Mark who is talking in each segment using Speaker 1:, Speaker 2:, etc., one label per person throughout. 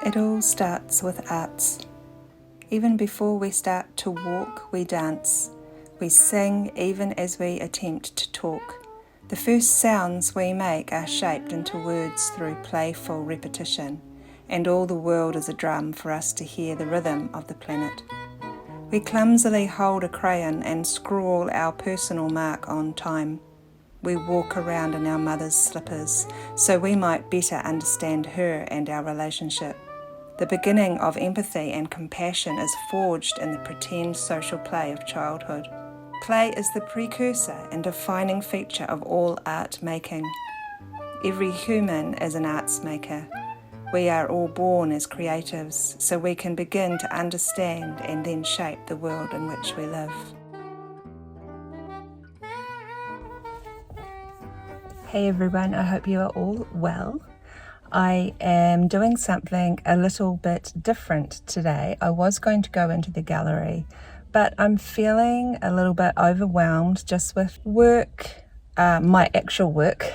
Speaker 1: It all starts with arts. Even before we start to walk, we dance. We sing even as we attempt to talk. The first sounds we make are shaped into words through playful repetition, and all the world is a drum for us to hear the rhythm of the planet. We clumsily hold a crayon and scrawl our personal mark on time. We walk around in our mother's slippers so we might better understand her and our relationship. The beginning of empathy and compassion is forged in the pretend social play of childhood. Play is the precursor and defining feature of all art making. Every human is an arts maker. We are all born as creatives, so we can begin to understand and then shape the world in which we live. Hey everyone, I hope you are all well. I am doing something a little bit different today. I was going to go into the gallery, but I'm feeling a little bit overwhelmed just with work, my actual work,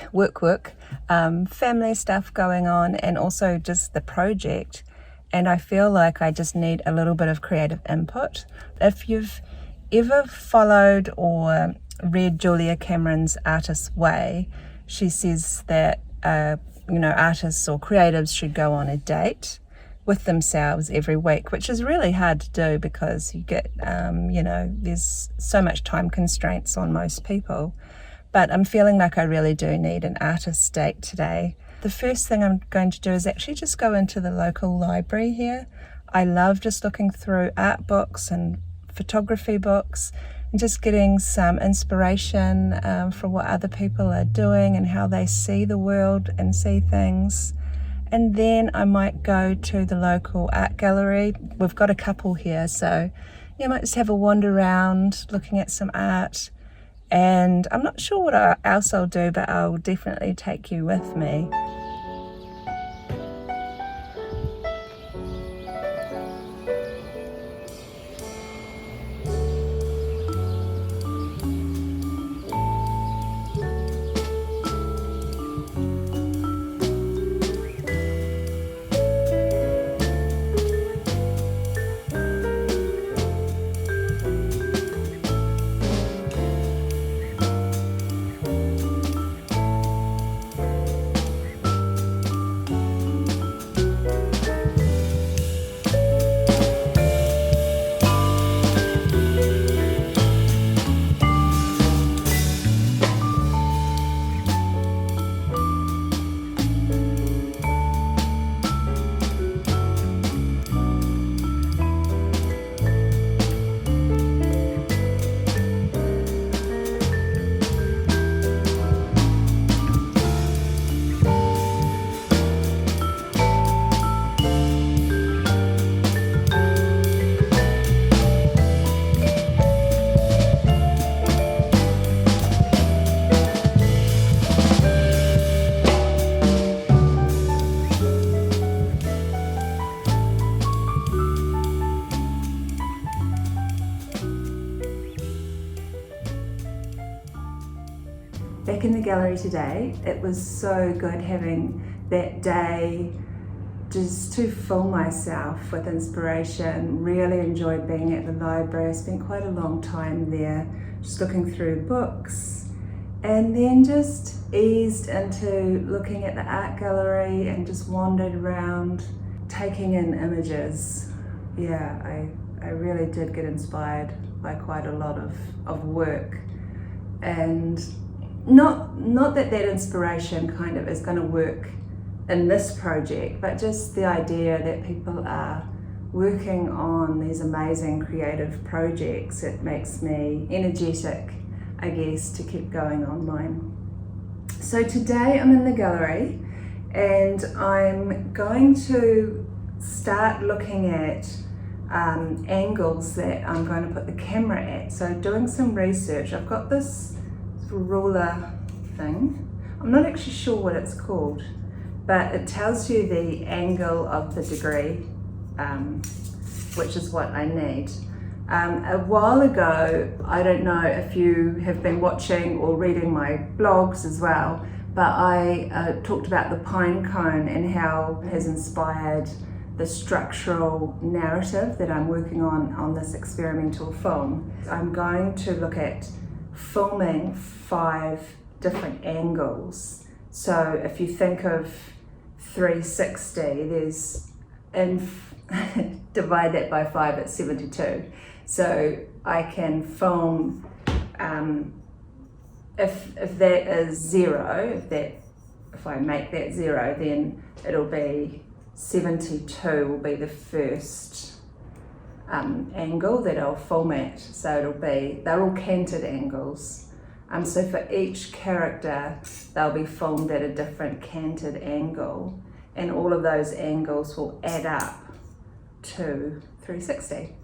Speaker 1: family stuff going on, and also just the project. And I feel like I just need a little bit of creative input. If you've ever followed or read Julia Cameron's Artist's Way, she says that artists or creatives should go on a date with themselves every week, which is really hard to do because you get, there's so much time constraints on most people. But I'm feeling like I really do need an artist's date today. The first thing I'm going to do is actually just go into the local library here. I love just looking through art books and photography books and just getting some inspiration for what other people are doing and how they see the world and see things. And then I might go to the local art gallery. We've got a couple here, so I might just have a wander around looking at some art. And I'm not sure what else I'll do, but I'll definitely take you with me. Back in the gallery today, it was so good having that day just to fill myself with inspiration. Really enjoyed being at the library. I spent quite a long time there just looking through books, and then just eased into looking at the art gallery and just wandered around taking in images. Yeah, I really did get inspired by quite a lot of work, and not that inspiration kind of is going to work in this project, but just the idea that people are working on these amazing creative projects. It makes me energetic, I guess, to keep going on mine. So today I'm in the gallery and I'm going to start looking at angles that I'm going to put the camera at. So doing some research. I've got this ruler thing. I'm not actually sure what it's called, but it tells you the angle of the degree, which is what I need. A while ago, I don't know if you have been watching or reading my blogs as well, but I talked about the pine cone and how it has inspired the structural narrative that I'm working on this experimental film. I'm going to look at filming 5 different angles. So if you think of 360, divide that by 5, it's 72. So I can film, if that is 0, if I make that 0, then it'll be 72 will be the first angle that I'll film at. So they're all cantered angles. So for each character, they'll be filmed at a different cantered angle, and all of those angles will add up to 360.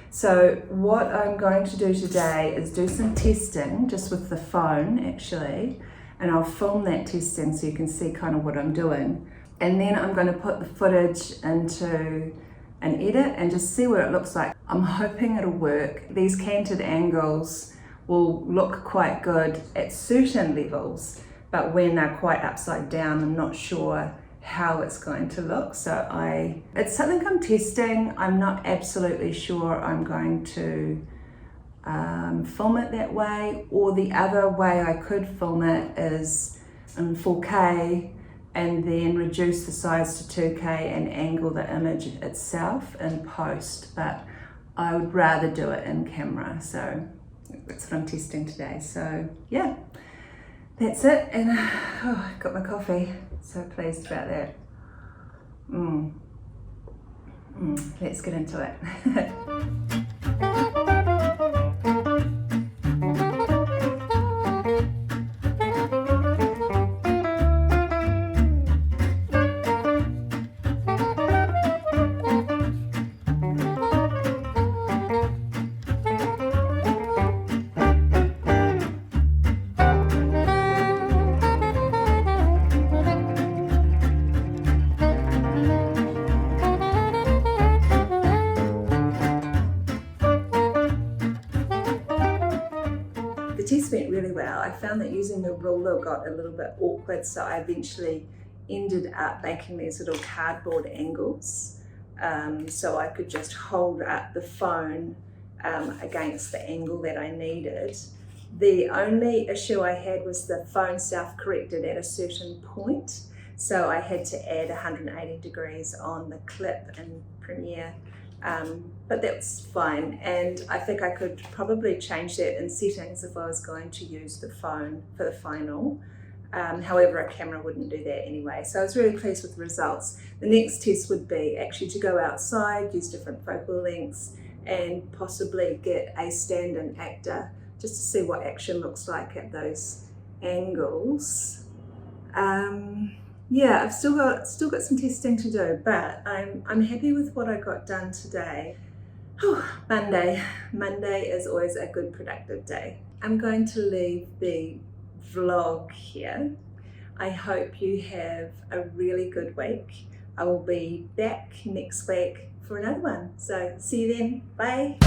Speaker 1: So what I'm going to do today is do some testing just with the phone actually, and I'll film that testing so you can see kind of what I'm doing. And then I'm going to put the footage into an edit and just see what it looks like. I'm hoping it'll work. These cantered angles will look quite good at certain levels, but when they're quite upside down, I'm not sure how it's going to look. So it's something I'm testing. I'm not absolutely sure I'm going to film it that way, or the other way I could film it is in 4K and then reduce the size to 2K and angle the image itself in post, but I would rather do it in camera. So that's what I'm testing today. So yeah, that's it. And I got my coffee. So pleased about that. Let's get into it. The test went really well. I found that using the ruler got a little bit awkward, so I eventually ended up making these little cardboard angles, so I could just hold up the phone against the angle that I needed. The only issue I had was the phone self-corrected at a certain point, so I had to add 180 degrees on the clip in Premiere. But that's fine, and I think I could probably change that in settings if I was going to use the phone for the final. However, a camera wouldn't do that anyway, so I was really pleased with the results. The next test would be actually to go outside, use different focal lengths, and possibly get a stand-in actor just to see what action looks like at those angles. Yeah, I've still got some testing to do, but I'm happy with what I got done today. Monday is always a good productive day. I'm going to leave the vlog here. I hope you have a really good week. I will be back next week for another one. So see you then. Bye.